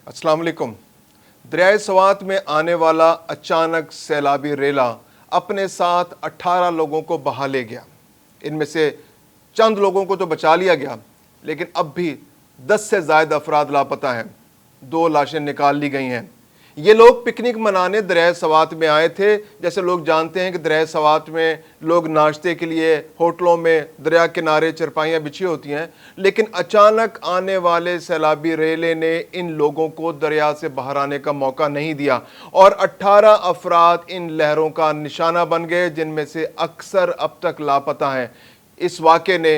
अस्सलाम वालेकुम। दरियाए सवात में आने वाला अचानक सैलाबी रेला अपने साथ 18 लोगों को बहा ले गया। इनमें से चंद लोगों को तो बचा लिया गया, लेकिन अब भी 10 से ज़ायद अफराद लापता हैं। 2 लाशें निकाल ली गई हैं। ये लोग पिकनिक मनाने दरियाए सवात में आए थे। जैसे लोग जानते हैं कि दरियाए सवात में लोग नाश्ते के लिए होटलों में दरिया किनारे चरपाइयाँ बिछी होती हैं, लेकिन अचानक आने वाले सैलाबी रेले ने इन लोगों को दरिया से बाहर आने का मौका नहीं दिया और 18 अफराद इन लहरों का निशाना बन गए, जिनमें से अक्सर अब तक लापता हैं। इस वाक़े ने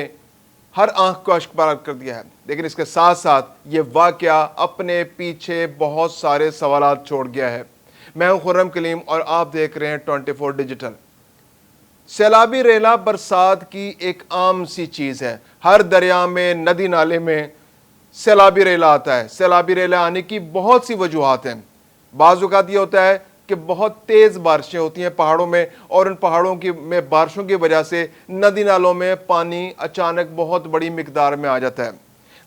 हर आंख को अश्कबार कर दिया है, लेकिन इसके साथ साथ ये वाक़या अपने पीछे बहुत सारे सवालात छोड़ गया है। मैं हूं खुर्रम कलीम और आप देख रहे हैं 24 डिजिटल। सैलाबी रेला बरसात की एक आम सी चीज़ है। हर दरिया में, नदी नाले में सैलाबी रेला आता है। सैलाबी रेला आने की बहुत सी वजूहात हैं। बाज़ औक़ात ये होता है कि बहुत तेज़ बारिशें होती हैं पहाड़ों में, और उन पहाड़ों की में बारिशों की वजह से नदी नालों में पानी अचानक बहुत बड़ी मिकदार में आ जाता है।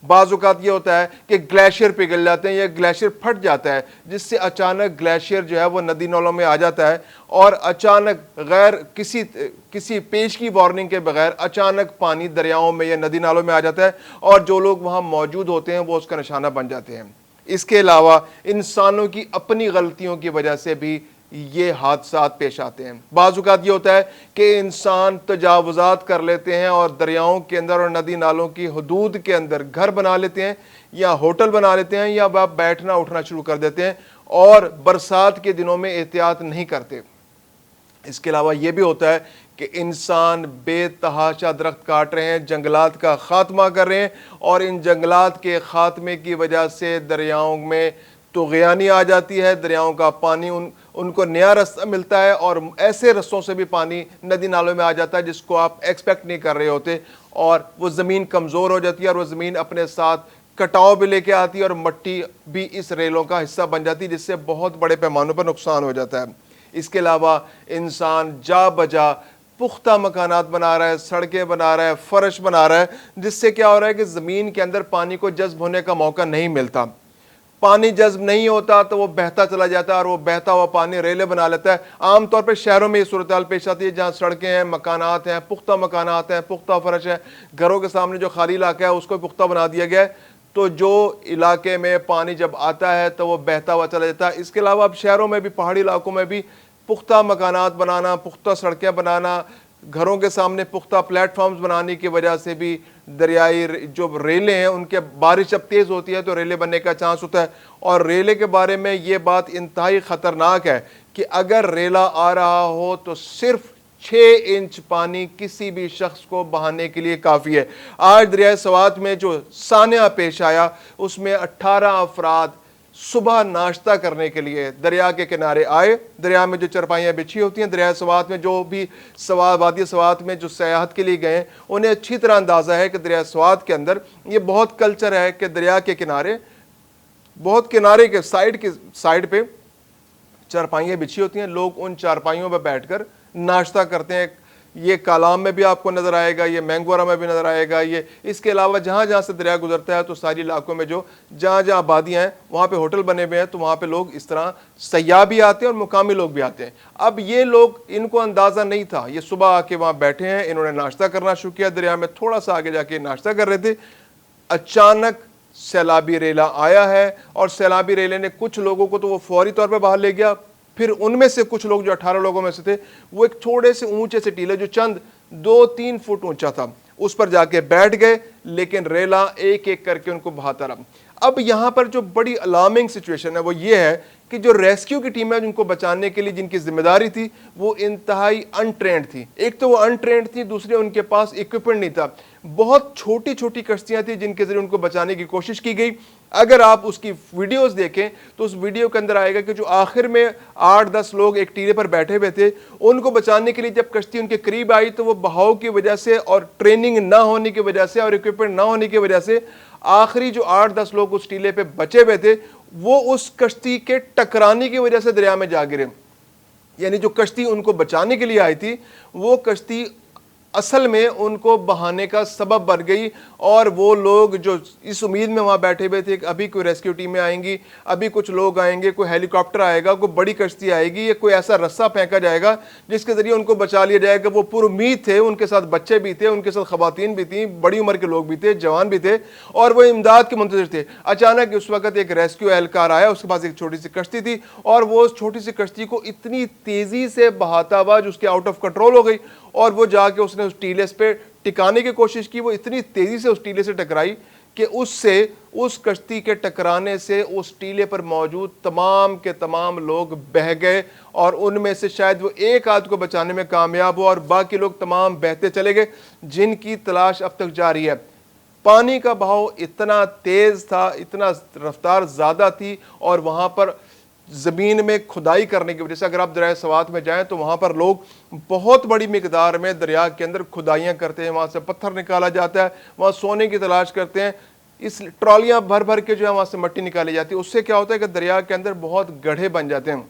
बाज़ औक़ात ये होता है कि ग्लेशियर पिघल जाते हैं या ग्लेशियर फट जाता है, जिससे अचानक ग्लेशियर जो है वो नदी नालों में आ जाता है और अचानक गैर किसी पेश की वार्निंग के बगैर अचानक पानी दरियाओं में या नदी नालों में आ जाता है और जो लोग वहाँ मौजूद होते हैं वो उसका निशाना बन जाते हैं। इसके अलावा इंसानों की अपनी गलतियों की वजह से भी ये हादसात पेश आते हैं। बाज़ औक़ात ये होता है कि इंसान तजावुज़ात कर लेते हैं और दरियाओं के अंदर और नदी नालों की हदूद के अंदर घर बना लेते हैं या होटल बना लेते हैं या वह बैठना उठना शुरू कर देते हैं और बरसात के दिनों में एहतियात नहीं करते। इसके अलावा ये भी होता है कि इंसान बेतहाशा दरख्त काट रहे हैं, जंगलात का ख़ात्मा कर रहे हैं और इन जंगलात के ख़ात्मे की वजह से दरियाओं में तुग़यानी आ जाती है। दरियाओं का पानी उनको नया रास्ता मिलता है और ऐसे रस्तों से भी पानी नदी नालों में आ जाता है जिसको आप एक्सपेक्ट नहीं कर रहे होते, और वो ज़मीन कमज़ोर हो जाती है और वो ज़मीन अपने साथ कटाव भी लेके आती है और मट्टी भी इस रेलों का हिस्सा बन जाती है, जिससे बहुत बड़े पैमानों पर नुकसान हो जाता है। इसके अलावा इंसान जा बजा पुख्ता मकानात बना रहा है, सड़कें बना रहा है, फर्श बना रहा है, जिससे क्या हो रहा है कि ज़मीन के अंदर पानी को जज्ब होने का मौका नहीं मिलता। पानी जज्ब नहीं होता तो वो बहता चला जाता है और वो बहता हुआ पानी रेले बना लेता है। आमतौर पर शहरों में ये सूरत हाल पेश आती है जहाँ सड़कें हैं, मकानात हैं, पुख्ता मकानात हैं, पुख्ता फर्श है, घरों के सामने जो खाली इलाका है उसको पुख्ता बना दिया गया है, तो जो इलाके में पानी जब आता है तो वो बहता हुआ चला जाता है। इसके अलावा अब शहरों में भी, पहाड़ी इलाकों में भी पुख्ता मकानात बनाना, पुख्ता सड़कें बनाना, घरों के सामने पुख्ता प्लेटफॉर्म्स बनाने की वजह से भी दरियाई जो रेले हैं उनके बारिश जब तेज़ होती है तो रेले बनने का चांस होता है। और रेले के बारे में ये बात इंतहाई ख़तरनाक है कि अगर रेला आ रहा हो तो सिर्फ 6 इंच पानी किसी भी शख्स को बहाने के लिए काफ़ी है। आज दरियाए सवात में जो सानिया पेश आया उसमें 18 अफराद सुबह नाश्ता करने के लिए दरिया के किनारे आए। दरिया में जो चरपाइयाँ बिछी होती हैं, दरिया सवात में जो भी वादी सवात में जो सयाहत के लिए गए उन्हें अच्छी तरह अंदाज़ा है कि दरिया सवात के अंदर ये बहुत कल्चर है कि दरिया के किनारे, बहुत किनारे के साइड पे चारपाइयाँ बिछी होती हैं। लोग उन चारपाइयों पर बैठकर नाश्ता करते हैं। ये कालाम में भी आपको नज़र आएगा, ये मैंगोरा में भी नज़र आएगा। ये इसके अलावा जहाँ जहाँ से दरिया गुजरता है तो सारी इलाकों में जो जहाँ जहाँ आबादियाँ हैं वहाँ पे होटल बने हुए हैं, तो वहाँ पे लोग इस तरह सयाह भी आते हैं और मुकामी लोग भी आते हैं। अब ये लोग, इनको अंदाज़ा नहीं था, ये सुबह आके वहाँ बैठे हैं, इन्होंने नाश्ता करना शुरू किया। दरिया में थोड़ा सा आगे जाके नाश्ता कर रहे थे, अचानक सैलाबी रेला आया है और सैलाबी रेले ने कुछ लोगों को तो वो फौरी तौर पर बाहर ले गया। फिर उनमें से कुछ लोग जो 18 लोगों में से थे वो एक थोड़े से ऊंचे से टीले जो चंद 2-3 फुट ऊंचा था उस पर जाके बैठ गए, लेकिन रेला एक एक करके उनको बहाता रहा। अब यहाँ पर जो बड़ी अलार्मिंग सिचुएशन है वो ये है कि जो रेस्क्यू की टीम है जिनको बचाने के लिए जिनकी जिम्मेदारी थी वो इंतहाई अनट्रेंड थी। एक तो वो अनट्रेंड थी, दूसरे उनके पास इक्विपमेंट नहीं था। बहुत छोटी छोटी कश्तियां थी जिनके जरिए उनको बचाने की कोशिश की गई। अगर आप उसकी वीडियोस देखें तो उस वीडियो के अंदर आएगा कि जो आखिर में 8-10 लोग एक टीले पर बैठे हुए थे, उनको बचाने के लिए जब कश्ती उनके करीब आई तो वो बहाव की वजह से और ट्रेनिंग ना होने की वजह से और इक्विपमेंट ना होने की वजह से आखिरी जो 8-10 लोग उस टीले पे बचे हुए थे वो उस कश्ती के टकराने की वजह से दरिया में जा गिरे। यानी जो कश्ती उनको बचाने के लिए आई थी वो कश्ती اصل میں ان کو بہانے کا سبب بن گئی، اور وہ لوگ جو اس امید میں وہاں بیٹھے ہوئے تھے کہ ابھی کوئی ریسکیو ٹیمیں آئیں گی، ابھی کچھ لوگ آئیں گے، کوئی ہیلی کاپٹر آئے گا، کوئی بڑی کشتی آئے گی، یا کوئی ایسا رسہ پھینکا جائے گا جس کے ذریعے ان کو بچا لیا جائے گا، وہ پر امید تھے، ان کے ساتھ بچے بھی تھے، ان کے ساتھ خواتین بھی تھیں، بڑی عمر کے لوگ بھی تھے، جوان بھی تھے، اور وہ امداد کے منتظر تھے۔ اچانک اس وقت ایک ریسکیو اہلکار آیا، اس کے پاس ایک چھوٹی سی کشتی تھی، اور وہ اس چھوٹی سی کشتی کو اتنی تیزی سے بہاتا ہوا جو اس کے آؤٹ آف کنٹرول ہو گئی، اور وہ جا کے اس نے اس ٹیلے پہ ٹکانے کی کوشش کی۔ وہ اتنی تیزی سے اس ٹیلے سے ٹکرائی کہ اس کشتی کے ٹکرانے سے اس ٹیلے پر موجود تمام کے تمام لوگ بہہ گئے، اور ان میں سے شاید وہ ایک آدھ کو بچانے میں کامیاب ہوا، اور باقی لوگ تمام بہتے چلے گئے، جن کی تلاش اب تک جاری ہے۔ پانی کا بہاؤ اتنا تیز تھا، اتنا رفتار زیادہ تھی، اور وہاں پر زمین میں کھدائی کرنے کی وجہ سے، اگر آپ دریائے سوات میں جائیں تو وہاں پر لوگ بہت بڑی مقدار میں دریا کے اندر کھدائیاں کرتے ہیں، وہاں سے پتھر نکالا جاتا ہے، وہاں سونے کی تلاش کرتے ہیں، اس ٹرالیاں بھر بھر کے جو ہے وہاں سے مٹی نکالی جاتی ہے۔ اس سے کیا ہوتا ہے کہ دریا کے اندر بہت گڑھے بن جاتے ہیں۔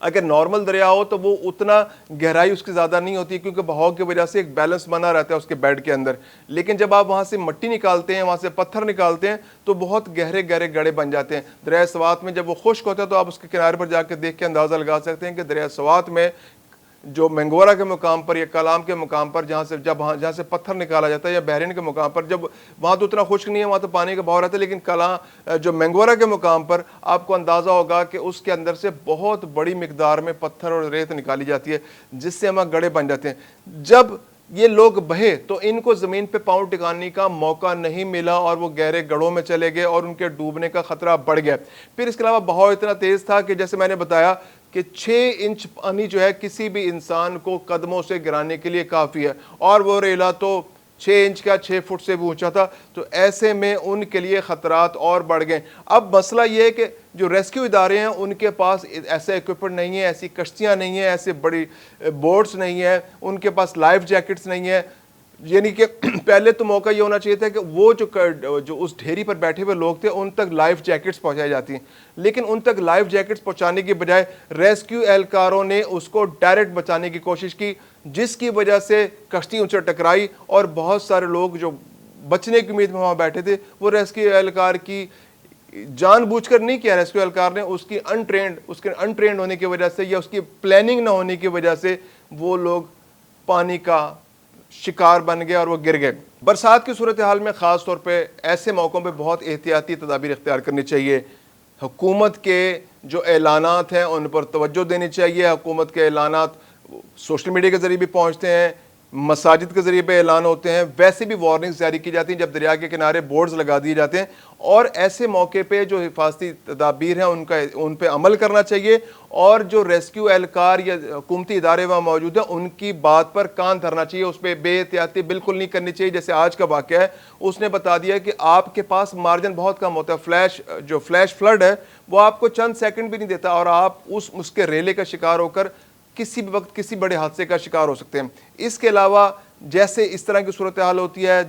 اگر نارمل دریا ہو تو وہ اتنا گہرائی اس کی زیادہ نہیں ہوتی، کیونکہ بہاؤ کی وجہ سے ایک بیلنس بنا رہتا ہے اس کے بیڈ کے اندر، لیکن جب آپ وہاں سے مٹی نکالتے ہیں، وہاں سے پتھر نکالتے ہیں، تو بہت گہرے گہرے گڑھے بن جاتے ہیں۔ دریائے سوات میں جب وہ خشک ہوتا ہے تو آپ اس کے کنارے پر جا کے دیکھ کے اندازہ لگا سکتے ہیں کہ دریائے سوات میں جو مینگورا کے مقام پر یا کلام کے مقام پر جہاں سے پتھر نکالا جاتا ہے، یا بحرین کے مقام پر، جب وہاں تو اتنا خشک نہیں ہے، وہاں تو پانی کا بہاؤ رہتا ہے، لیکن جو مینگورا کے مقام پر آپ کو اندازہ ہوگا کہ اس کے اندر سے بہت بڑی مقدار میں پتھر اور ریت نکالی جاتی ہے، جس سے وہاں گڑھے بن جاتے ہیں۔ جب یہ لوگ بہے تو ان کو زمین پہ پاؤں ٹکانے کا موقع نہیں ملا، اور وہ گہرے گڑھوں میں چلے گئے، اور ان کے ڈوبنے کا خطرہ بڑھ گیا۔ پھر اس کے علاوہ بہاؤ اتنا تیز تھا کہ جیسے میں نے بتایا کہ 6 انچ پانی جو ہے کسی بھی انسان کو قدموں سے گرانے کے لیے کافی ہے، اور وہ ریلا تو 6 انچ کا 6 فٹ سے بھی اونچا تھا، تو ایسے میں ان کے لیے خطرات اور بڑھ گئے۔ اب مسئلہ یہ ہے کہ جو ریسکیو ادارے ہیں ان کے پاس ایسا ایکوپمنٹ نہیں ہے، ایسی کشتیاں نہیں ہیں، ایسے بڑی بوٹس نہیں ہیں، ان کے پاس لائف جیکٹس نہیں ہیں۔ یعنی کہ پہلے تو موقع یہ ہونا چاہیے تھا کہ وہ جو اس ڈھیری پر بیٹھے ہوئے لوگ تھے ان تک لائف جیکٹس پہنچائی جاتی ہیں، لیکن ان تک لائف جیکٹس پہنچانے کی بجائے ریسکیو اہلکاروں نے اس کو ڈائریکٹ بچانے کی کوشش کی، جس کی وجہ سے کشتی ان سے ٹکرائی، اور بہت سارے لوگ جو بچنے کی امید میں وہاں بیٹھے تھے، وہ ریسکیو اہلکار کی جان بوجھ کر نہیں کیا، ریسکیو اہلکار نے اس کے انٹرینڈ ہونے کی وجہ سے، یا اس کی پلاننگ نہ ہونے کی وجہ سے، وہ لوگ پانی کا شکار بن گئے اور وہ گر گئے۔ برسات کی صورتحال میں خاص طور پہ ایسے موقعوں پہ بہت احتیاطی تدابیر اختیار کرنی چاہیے۔ حکومت کے جو اعلانات ہیں ان پر توجہ دینی چاہیے۔ حکومت کے اعلانات سوشل میڈیا کے ذریعے بھی پہنچتے ہیں، مساجد کے ذریعے پہ اعلان ہوتے ہیں، ویسے بھی وارننگز جاری کی جاتی ہیں جب دریا کے کنارے بورڈز لگا دیے جاتے ہیں، اور ایسے موقع پہ جو حفاظتی تدابیر ہیں ان پہ عمل کرنا چاہیے، اور جو ریسکیو اہلکار یا حکومتی ادارے وہاں موجود ہیں ان کی بات پر کان دھرنا چاہیے، اس پہ بے احتیاطی بالکل نہیں کرنی چاہیے۔ جیسے آج کا واقعہ ہے، اس نے بتا دیا کہ آپ کے پاس مارجن بہت کم ہوتا ہے، جو فلیش فلڈ ہے وہ آپ کو چند سیکنڈ بھی نہیں دیتا، اور آپ اس کے ریلے کا شکار ہو کر کسی بھی وقت کسی بڑے حادثے کا شکار ہو سکتے ہیں۔ اس کے علاوہ جیسے اس طرح کی صورتحال ہوتی ہے،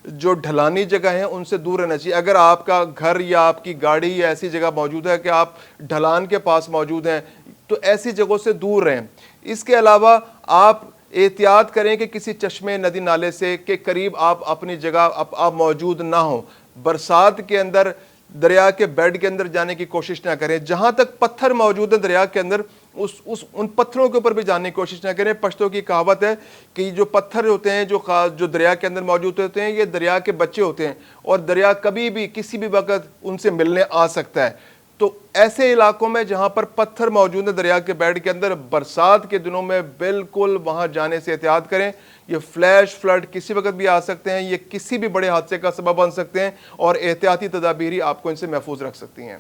جو ڈھلانی جگہ ہیں ان سے دور رہنا چاہیے۔ اگر آپ کا گھر یا آپ کی گاڑی یا ایسی جگہ موجود ہے کہ آپ ڈھلان کے پاس موجود ہیں، تو ایسی جگہوں سے دور رہیں۔ اس کے علاوہ آپ احتیاط کریں کہ کسی چشمے، ندی، نالے سے کے قریب آپ اپنی جگہ آپ موجود نہ ہوں۔ برسات کے اندر دریا کے بیڈ کے اندر جانے کی کوشش نہ کریں۔ جہاں تک پتھر موجود ہیں دریا کے اندر، ان پتھروں کے اوپر بھی جانے کی کوشش نہ کریں۔ پشتوں کی کہاوت ہے کہ جو پتھر ہوتے ہیں جو دریا کے اندر موجود ہوتے ہیں، یہ دریا کے بچے ہوتے ہیں، اور دریا کبھی بھی کسی بھی وقت ان سے ملنے آ سکتا ہے۔ تو ایسے علاقوں میں جہاں پر پتھر موجود ہیں دریا کے بیڈ کے اندر، برسات کے دنوں میں بالکل وہاں جانے سے احتیاط کریں۔ یہ فلیش فلڈ کسی وقت بھی آ سکتے ہیں، یہ کسی بھی بڑے حادثے کا سبب بن سکتے ہیں، اور احتیاطی تدابیر ہی آپ کو ان سے محفوظ رکھ سکتی ہیں۔